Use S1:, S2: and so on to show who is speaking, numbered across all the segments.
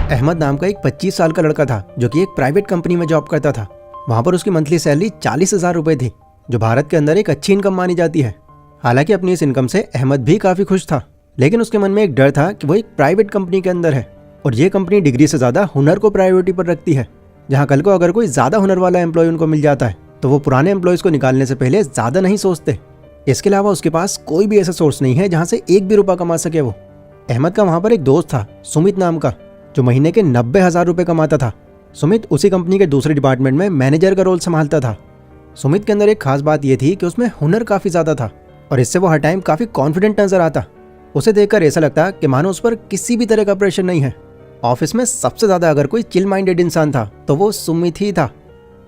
S1: अहमद नाम का एक 25 साल का लड़का था जो कि एक प्राइवेट कंपनी में जॉब करता था। वहां पर उसकी मंथली सैलरी 40,000 रुपए थी, जो भारत के अंदर एक अच्छी इनकम मानी जाती है। हालांकि अपनी इस इनकम से अहमद भी काफी खुश था, लेकिन उसके मन में एक डर था कि वो एक प्राइवेट कंपनी के अंदर है और ये कंपनी डिग्री से ज्यादा हुनर को प्रायोरिटी पर रखती है। जहाँ कल को अगर कोई ज्यादा हुनर वाला एम्प्लॉय उनको मिल जाता है तो वो पुराने एम्प्लॉयज को निकालने से पहले ज्यादा नहीं सोचते। इसके अलावा उसके पास कोई भी ऐसा सोर्स नहीं है जहाँ से एक भी रुपया कमा सके वो। अहमद का वहां पर एक दोस्त था सुमित नाम का, जो महीने के 90,000 रुपए कमाता था। सुमित उसी कंपनी के दूसरे डिपार्टमेंट में मैनेजर का रोल संभालता था। सुमित के अंदर एक खास बात यह थी कि उसमें हुनर काफी ज्यादा था और इससे वो हर टाइम काफी कॉन्फिडेंट नजर आता। उसे देखकर ऐसा लगता कि मानो उस पर किसी भी तरह का प्रेशर नहीं है। ऑफिस में सबसे ज्यादा अगर कोई चिल माइंडेड इंसान था तो वो सुमित ही था।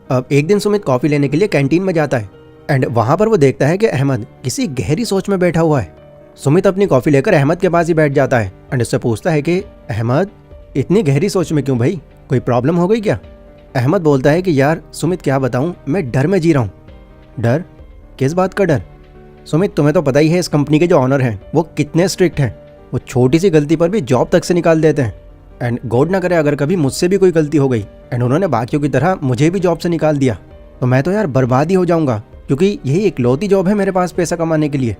S1: अब एक दिन सुमित कॉफी लेने के लिए कैंटीन में जाता है एंड वहां पर वो देखता है कि अहमद किसी गहरी सोच में बैठा हुआ है। सुमित अपनी कॉफी लेकर अहमद के पास ही बैठ जाता है एंड उससे पूछता है कि अहमद, इतनी गहरी सोच में क्यों भाई, कोई प्रॉब्लम हो गई क्या? अहमद बोलता है कि यार सुमित क्या बताऊं, मैं डर में जी रहा हूं। डर? किस बात का डर? सुमित, तुम्हें तो पता ही है इस कंपनी के जो ऑनर हैं वो कितने स्ट्रिक्ट हैं। वो छोटी सी गलती पर भी जॉब तक से निकाल देते हैं एंड गॉड ना करे अगर कभी मुझसे भी कोई गलती हो गई एंड उन्होंने बाकियों की तरह मुझे भी जॉब से निकाल दिया तो मैं तो यार बर्बाद ही हो जाऊंगा, क्योंकि यही इकलौती जॉब है मेरे पास पैसा कमाने के लिए।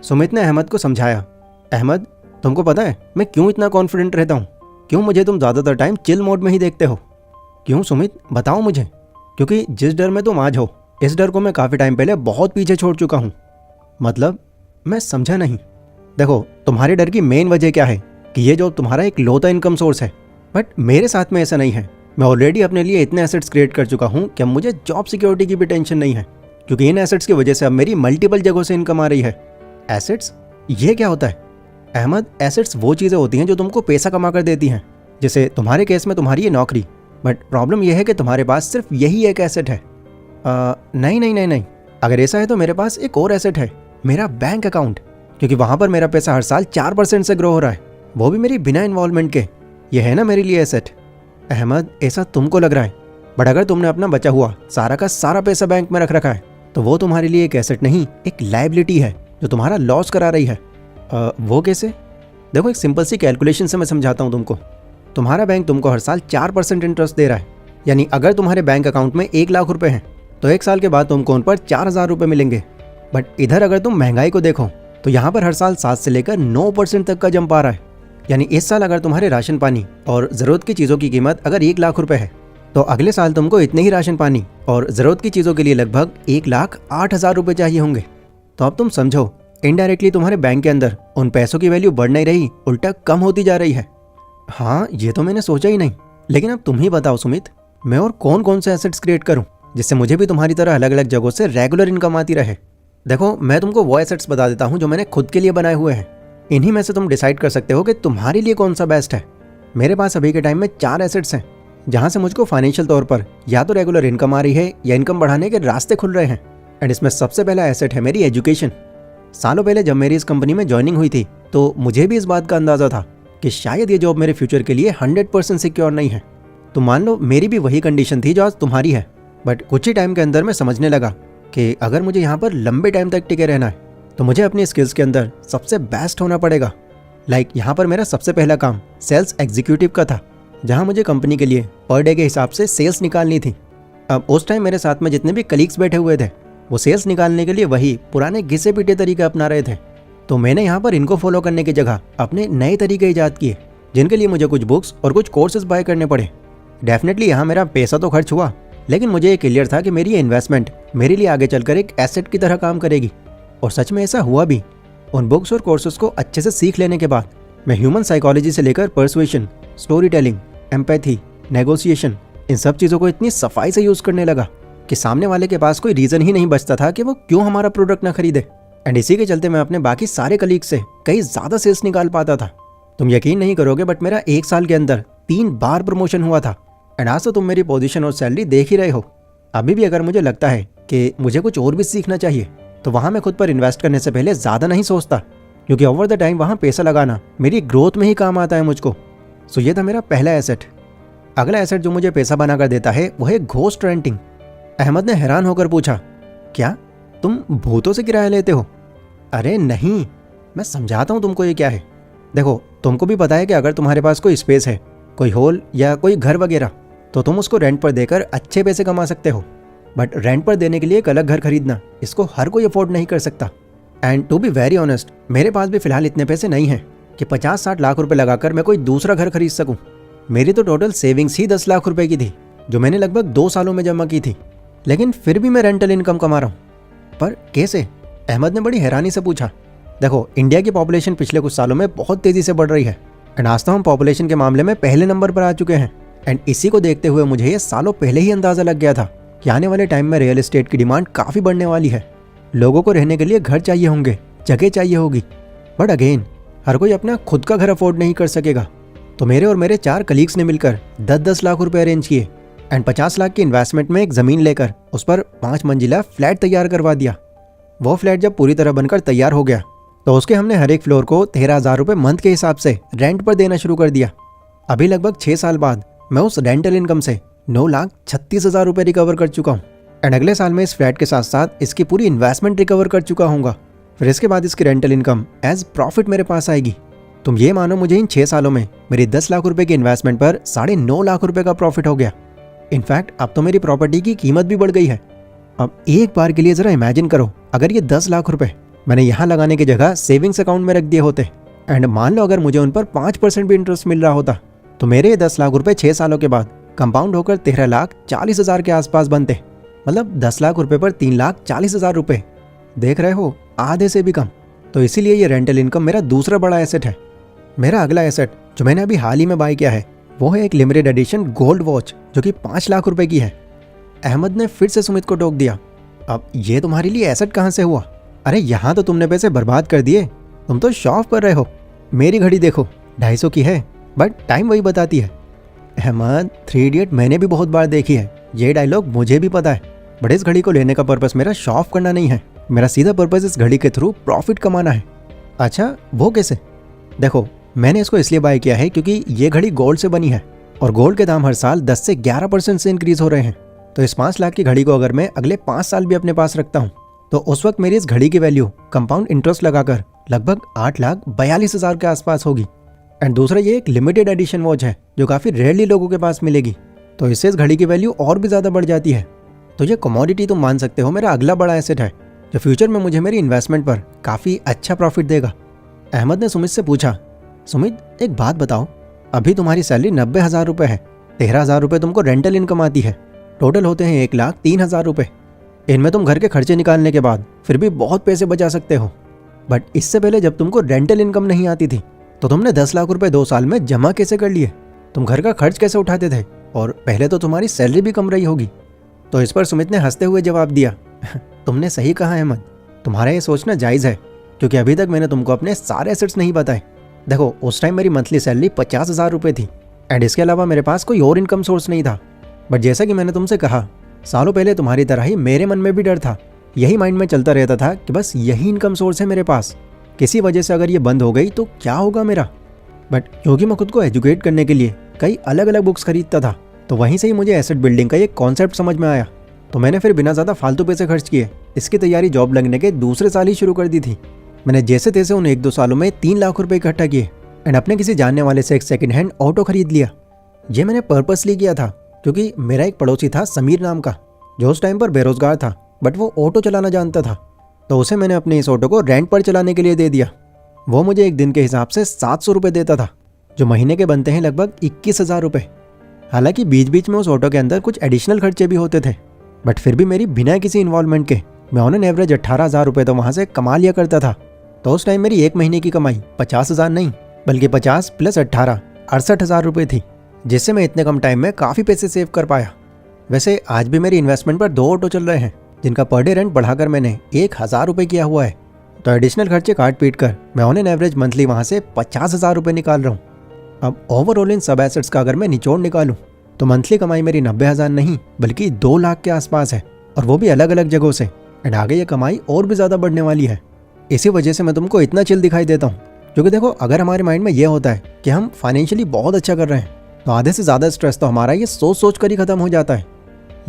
S1: सुमित ने अहमद को समझाया, अहमद तुमको पता है मैं क्यों इतना कॉन्फिडेंट रहता हूँ? क्यों मुझे तुम ज़्यादातर टाइम चिल मोड में ही देखते हो? क्यों सुमित, बताओ मुझे। क्योंकि जिस डर में तुम आज हो इस डर को मैं काफ़ी टाइम पहले बहुत पीछे छोड़ चुका हूँ। मतलब? मैं समझा नहीं। देखो, तुम्हारे डर की मेन वजह क्या है कि ये जॉब तुम्हारा एक लौता इनकम सोर्स है, बट मेरे साथ में ऐसा नहीं है। मैं ऑलरेडी अपने लिए इतने एसेट्स क्रिएट कर चुका हूँ कि अब मुझे जॉब सिक्योरिटी की भी टेंशन नहीं है, क्योंकि इन एसेट्स की वजह से अब मेरी मल्टीपल जगहों से इनकम आ रही है। एसेट्स? ये क्या होता है? अहमद, एसेट्स वो चीज़ें होती हैं जो तुमको पैसा कमा कर देती हैं, जैसे तुम्हारे केस में तुम्हारी ये नौकरी। बट प्रॉब्लम यह है कि तुम्हारे पास सिर्फ यही एक एसेट है। नहीं नहीं नहीं नहीं, अगर ऐसा है तो मेरे पास एक और एसेट है, मेरा बैंक अकाउंट, क्योंकि वहाँ पर मेरा पैसा हर साल 4% से ग्रो हो रहा है, वो भी मेरी बिना इन्वॉल्वमेंट के। ये है ना मेरे लिए एसेट। अहमद, ऐसा तुमको लग रहा है, बट अगर तुमने अपना बचा हुआ सारा का सारा पैसा बैंक में रख रखा है तो वो तुम्हारे लिए एक एसेट नहीं, एक लायबिलिटी है जो तुम्हारा लॉस करा रही है। वो कैसे? देखो, एक सिंपल सी कैलकुलेशन से मैं समझाता हूँ तुमको। तुम्हारा बैंक तुमको हर साल 4% इंटरेस्ट दे रहा है, यानी अगर तुम्हारे बैंक अकाउंट में 1 लाख रुपए हैं तो 1 साल के बाद तुमको उन पर 4,000 रुपये मिलेंगे। बट इधर अगर तुम महंगाई को देखो तो यहाँ पर हर साल 7 से लेकर 9% तक का जंप आ रहा है। यानी इस साल अगर तुम्हारे राशन पानी और ज़रूरत की चीज़ों की कीमत अगर 1 लाख रुपए है तो अगले साल तुमको इतने ही राशन पानी और ज़रूरत की चीज़ों के लिए लगभग 1,08,000 रुपये चाहिए होंगे। तो अब तुम समझो, इनडायरेक्टली तुम्हारे बैंक के अंदर उन पैसों की वैल्यू बढ़ नहीं रही, उल्टा कम होती जा रही है। हाँ, ये तो मैंने सोचा ही नहीं। लेकिन अब तुम ही बताओ सुमित, मैं और कौन कौन से एसेट्स क्रिएट करूँ जिससे मुझे भी तुम्हारी तरह अलग अलग जगहों से रेगुलर इनकम आती रहे। देखो, मैं तुमको वो एसेट्स बता देता हूँ जो मैंने खुद के लिए बनाए हुए हैं। इन्हीं में से तुम डिसाइड कर सकते हो कि तुम्हारे लिए कौन सा बेस्ट है। मेरे पास अभी के टाइम में 4 एसेट्स हैं जहाँ से मुझको फाइनेंशियल तौर पर या तो रेगुलर इनकम आ रही है या इनकम बढ़ाने के रास्ते खुल रहे हैं। एंड इसमें सबसे पहला एसेट है मेरी एजुकेशन। सालों पहले जब मेरी इस कंपनी में ज्वाइनिंग हुई थी तो मुझे भी इस बात का अंदाजा था कि शायद ये जॉब मेरे फ्यूचर के लिए 100% सिक्योर नहीं है। तो मान लो मेरी भी वही कंडीशन थी जो आज तुम्हारी है, बट कुछ ही टाइम के अंदर मैं समझने लगा कि अगर मुझे यहाँ पर लंबे टाइम तक टिके रहना है तो मुझे अपनी स्किल्स के अंदर सबसे बेस्ट होना पड़ेगा। यहाँ पर मेरा सबसे पहला काम सेल्स एग्जीक्यूटिव का था, जहाँ मुझे कंपनी के लिए पर डे के हिसाब से सेल्स निकालनी थी। अब उस टाइम मेरे साथ में जितने भी कलीग्स बैठे हुए थे वो सेल्स निकालने के लिए वही पुराने घिसे पीटे तरीके अपना रहे थे। तो मैंने यहाँ पर इनको फॉलो करने की जगह अपने नए तरीके ईजाद किए, जिनके लिए मुझे कुछ बुक्स और कुछ कोर्सेज बाय करने पड़े। डेफिनेटली यहाँ मेरा पैसा तो खर्च हुआ, लेकिन मुझे ये क्लियर था कि मेरी इन्वेस्टमेंट मेरे लिए आगे चलकर एक एसेट की तरह काम करेगी। और सच में ऐसा हुआ भी। उन बुक्स और कोर्सेज को अच्छे से सीख लेने के बाद मैं ह्यूमन साइकोलॉजी से लेकर persuasion, storytelling, empathy, negotiation, इन सब चीज़ों को इतनी सफाई से यूज़ करने लगा कि सामने वाले के पास कोई रीज़न ही नहीं बचता था कि वो क्यों हमारा प्रोडक्ट ना खरीदे। एंड इसी के चलते मैं अपने बाकी सारे कलीग से कई ज़्यादा सेल्स निकाल पाता था। तुम यकीन नहीं करोगे, बट मेरा 1 साल के अंदर 3 बार प्रमोशन हुआ था। एंड आज तो तुम मेरी पोजीशन और सैलरी देख ही रहे हो। अभी भी अगर मुझे लगता है कि मुझे कुछ और भी सीखना चाहिए तो वहाँ मैं खुद पर इन्वेस्ट करने से पहले ज़्यादा नहीं सोचता, क्योंकि ओवर द टाइम वहाँ पैसा लगाना मेरी ग्रोथ में ही काम आता है मुझको। सो ये था मेरा पहला एसेट। अगला एसेट जो मुझे पैसा बना कर देता है वो है घोस्ट रेंटिंग। अहमद ने हैरान होकर पूछा, क्या तुम भूतों से किराया लेते हो? अरे नहीं, मैं समझाता हूँ तुमको ये क्या है। देखो, तुमको भी पता है कि अगर तुम्हारे पास कोई स्पेस है, कोई हॉल या कोई घर वगैरह, तो तुम उसको रेंट पर देकर अच्छे पैसे कमा सकते हो। बट रेंट पर देने के लिए एक अलग घर खरीदना, इसको हर कोई अफोर्ड नहीं कर सकता। And to be very honest, मेरे पास भी फिलहाल इतने पैसे नहीं हैं कि 50-60 लाख रुपए लगाकर मैं कोई दूसरा घर खरीद सकूं। मेरी तो टोटल सेविंग्स ही 10 लाख रुपए की थी, जो मैंने लगभग 2 सालों में जमा की थी। लेकिन फिर भी मैं रेंटल इनकम कमा रहा हूँ। पर कैसे? अहमद ने बड़ी हैरानी से पूछा। देखो, इंडिया की पॉपुलेशन पिछले कुछ सालों में बहुत तेजी से बढ़ रही है एंड आज तो हम पॉपुलेशन के मामले में पहले नंबर पर आ चुके हैं। एंड इसी को देखते हुए मुझे ये सालों पहले ही अंदाजा लग गया था कि आने वाले टाइम में रियल एस्टेट की डिमांड काफ़ी बढ़ने वाली है। लोगों को रहने के लिए घर चाहिए होंगे, जगह चाहिए होगी। बट अगेन, हर कोई अपना खुद का घर अफोर्ड नहीं कर सकेगा। तो मेरे और मेरे 4 कलीग्स ने मिलकर 10-10 लाख रुपए अरेंज किए एंड 50 लाख की इन्वेस्टमेंट में एक ज़मीन लेकर उस पर 5 मंजिला फ्लैट तैयार करवा दिया। वो फ्लैट जब पूरी तरह बनकर तैयार हो गया तो उसके हमने हर एक फ्लोर को 13,000 रुपये मंथ के हिसाब से रेंट पर देना शुरू कर दिया। अभी लगभग 6 साल बाद मैं उस रेंटल इनकम से 9,36,000 रुपये रिकवर कर चुका हूँ। एंड अगले साल में इस फ्लैट के साथ साथ इसकी पूरी इन्वेस्टमेंट रिकवर कर चुका हूँगा। फिर इसके बाद इसकी रेंटल इनकम एज प्रॉफिट मेरे पास आएगी। तुम ये मानो, मुझे इन 6 सालों में मेरी 10 लाख रुपए की इन्वेस्टमेंट पर 9.5 लाख रुपए का प्रॉफिट हो गया। इनफैक्ट अब तो मेरी प्रॉपर्टी की कीमत भी बढ़ गई है। अब एक बार के लिए जरा इमेजिन करो, अगर ये 10 लाख रुपए मैंने यहाँ लगाने की जगह सेविंग्स अकाउंट में रख दिए होते एंड मान लो अगर मुझे उन पर 5% भी इंटरेस्ट मिल रहा होता, तो मेरे ये 10 लाख रुपए 6 सालों के बाद कंपाउंड होकर 13,40,000 के आसपास बनते। मतलब 10 लाख रुपए पर 3,40,000 रुपए, देख रहे हो, आधे से भी कम। तो इसीलिए ये रेंटल इनकम मेरा दूसरा बड़ा एसेट है। मेरा अगला एसेट जो मैंने अभी हाल ही में बाय किया है वो है एक लिमिटेड एडिशन गोल्ड वॉच, जो कि 5 लाख रुपए की है। अहमद ने फिर से सुमित को टोक दिया। अब ये तुम्हारे लिए एसेट कहाँ से हुआ? अरे यहाँ तो तुमने पैसे बर्बाद कर दिए, तुम तो शॉप कर रहे हो। मेरी घड़ी देखो, 250 की है, बट टाइम वही बताती है। अहमद, 3 इडियट मैंने भी बहुत बार देखी है, ये डायलॉग मुझे भी पता है। बट इस घड़ी को लेने का पर्पस मेरा शॉप करना नहीं है, मेरा सीधा पर्पस इस घड़ी के थ्रू प्रॉफिट कमाना है। अच्छा, वो कैसे? देखो, मैंने इसको इसलिए बाय किया है क्योंकि ये घड़ी गोल्ड से बनी है और गोल्ड के दाम हर साल 10 से 11% से इंक्रीज हो रहे हैं। तो इस 5 लाख की घड़ी को अगर मैं अगले 5 साल भी अपने पास रखता हूँ तो उस वक्त मेरी इस घड़ी की वैल्यू कंपाउंड इंटरेस्ट लगाकर लगभग 8,42,000 के आसपास होगी। एंड दूसरा, ये एक लिमिटेड एडिशन वॉच है जो काफ़ी रेयरली लोगों के पास मिलेगी, तो इससे इस घड़ी की वैल्यू और भी ज़्यादा बढ़ जाती है। तो ये कमोडिटी तुम मान सकते हो मेरा अगला बड़ा एसेट है, जो फ्यूचर में मुझे मेरी इन्वेस्टमेंट पर काफ़ी अच्छा प्रॉफिट देगा। अहमद ने सुमित से पूछा, सुमित एक बात बताओ, अभी तुम्हारी सैलरी 90,000 रुपये है, 13,000 रुपये तुमको रेंटल इनकम आती है, टोटल होते हैं 1,03,000 रुपये। इनमें तुम घर के खर्चे निकालने के बाद फिर भी बहुत पैसे बचा सकते हो। बट इससे पहले जब तुमको रेंटल इनकम नहीं आती थी तो तुमने 10 लाख रुपए 2 साल में जमा कैसे कर लिए? तुम घर का खर्च कैसे उठाते थे? और पहले तो तुम्हारी सैलरी भी कम रही होगी। तो इस पर सुमित ने हंसते हुए जवाब दिया, तुमने सही कहा अहमद, तुम्हारा ये सोचना जायज़ है, क्योंकि अभी तक मैंने तुमको अपने सारे एसेट्स नहीं बताए। देखो, उस टाइम मेरी मंथली सैलरी 50,000 रुपये थी एंड इसके अलावा मेरे पास कोई और इनकम सोर्स नहीं था। बट जैसा कि मैंने तुमसे कहा, सालों पहले तुम्हारी तरह ही मेरे मन में भी डर था। यही माइंड में चलता रहता था कि बस यही इनकम सोर्स है मेरे पास, किसी वजह से अगर ये बंद हो गई तो क्या होगा मेरा। बट क्योंकि मैं खुद को एजुकेट करने के लिए कई अलग अलग बुक्स खरीदता था, तो वहीं से ही मुझे एसेट बिल्डिंग का ये कॉन्सेप्ट समझ में आया। तो मैंने फिर बिना ज़्यादा फालतू पैसे खर्च किए इसकी तैयारी जॉब लगने के दूसरे साल ही शुरू कर दी थी। मैंने जैसे तैसे उन 1-2 सालों में 3 लाख रुपए इकट्ठा किए एंड अपने किसी जानने वाले से एक सेकंड हैंड ऑटो खरीद लिया। ये मैंने पर्पसली किया था क्योंकि मेरा एक पड़ोसी था समीर नाम का, जो उस टाइम पर बेरोजगार था, बट वो ऑटो चलाना जानता था। तो उसे मैंने अपने इस ऑटो को रेंट पर चलाने के लिए दे दिया। वो मुझे एक दिन के हिसाब से 700 रुपये देता था, जो महीने के बनते हैं लगभग 21,000 रुपये। हालांकि बीच बीच में उस ऑटो के अंदर कुछ एडिशनल खर्चे भी होते थे, बट फिर भी मेरी बिना किसी इन्वॉल्वमेंट के मैं ऑन एन एवरेज 18,000 रुपये तो वहाँ से कमा लिया करता था। तो उस टाइम मेरी एक महीने की कमाई 50,000 नहीं बल्कि 50 + 18 68,000 रुपये थी, जिससे मैं इतने कम टाइम में काफ़ी पैसे सेव कर पाया। वैसे आज भी मेरी इन्वेस्टमेंट पर 2 ऑटो चल रहे हैं, जिनका पर डे रेंट बढ़ाकर मैंने 1,000 रुपये किया हुआ है। तो एडिशनल खर्चे काट पीट कर मैं ऑन एन एवरेज मंथली वहाँ से 50,000 रुपये निकाल रहा हूँ। अब ओवरऑल इन सब एसेट्स का अगर मैं निचोड़ निकालूँ तो मंथली कमाई मेरी 90,000 नहीं बल्कि 2 लाख के आसपास है, और वो भी अलग अलग जगहों से। एंड आगे ये कमाई और भी ज़्यादा बढ़ने वाली है। इसी वजह से मैं तुमको इतना चिल दिखाई देता हूँ, क्योंकि देखो, अगर हमारे माइंड में ये होता है कि हम फाइनेंशियली बहुत अच्छा कर रहे हैं तो आधे से ज़्यादा स्ट्रेस तो हमारा ये सोच सोच कर ही खत्म हो जाता है।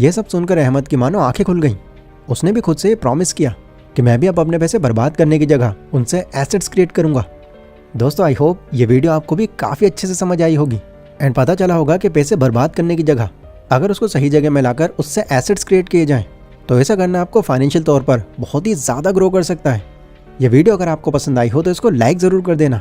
S1: ये सब सुनकर अहमद की मानो आंखें खुल गईं। उसने भी खुद से प्रॉमिस किया कि मैं भी अब अपने पैसे बर्बाद करने की जगह उनसे एसेट्स क्रिएट करूंगा। दोस्तों, आई होप ये वीडियो आपको भी काफ़ी अच्छे से समझ आई होगी। एंड पता चला होगा कि पैसे बर्बाद करने की जगह अगर उसको सही जगह में लाकर उससे एसेट्स क्रिएट किए जाएं तो ऐसा करना आपको फाइनेंशियल तौर पर बहुत ही ज़्यादा ग्रो कर सकता है। ये वीडियो अगर आपको पसंद आई हो तो इसको लाइक ज़रूर कर देना।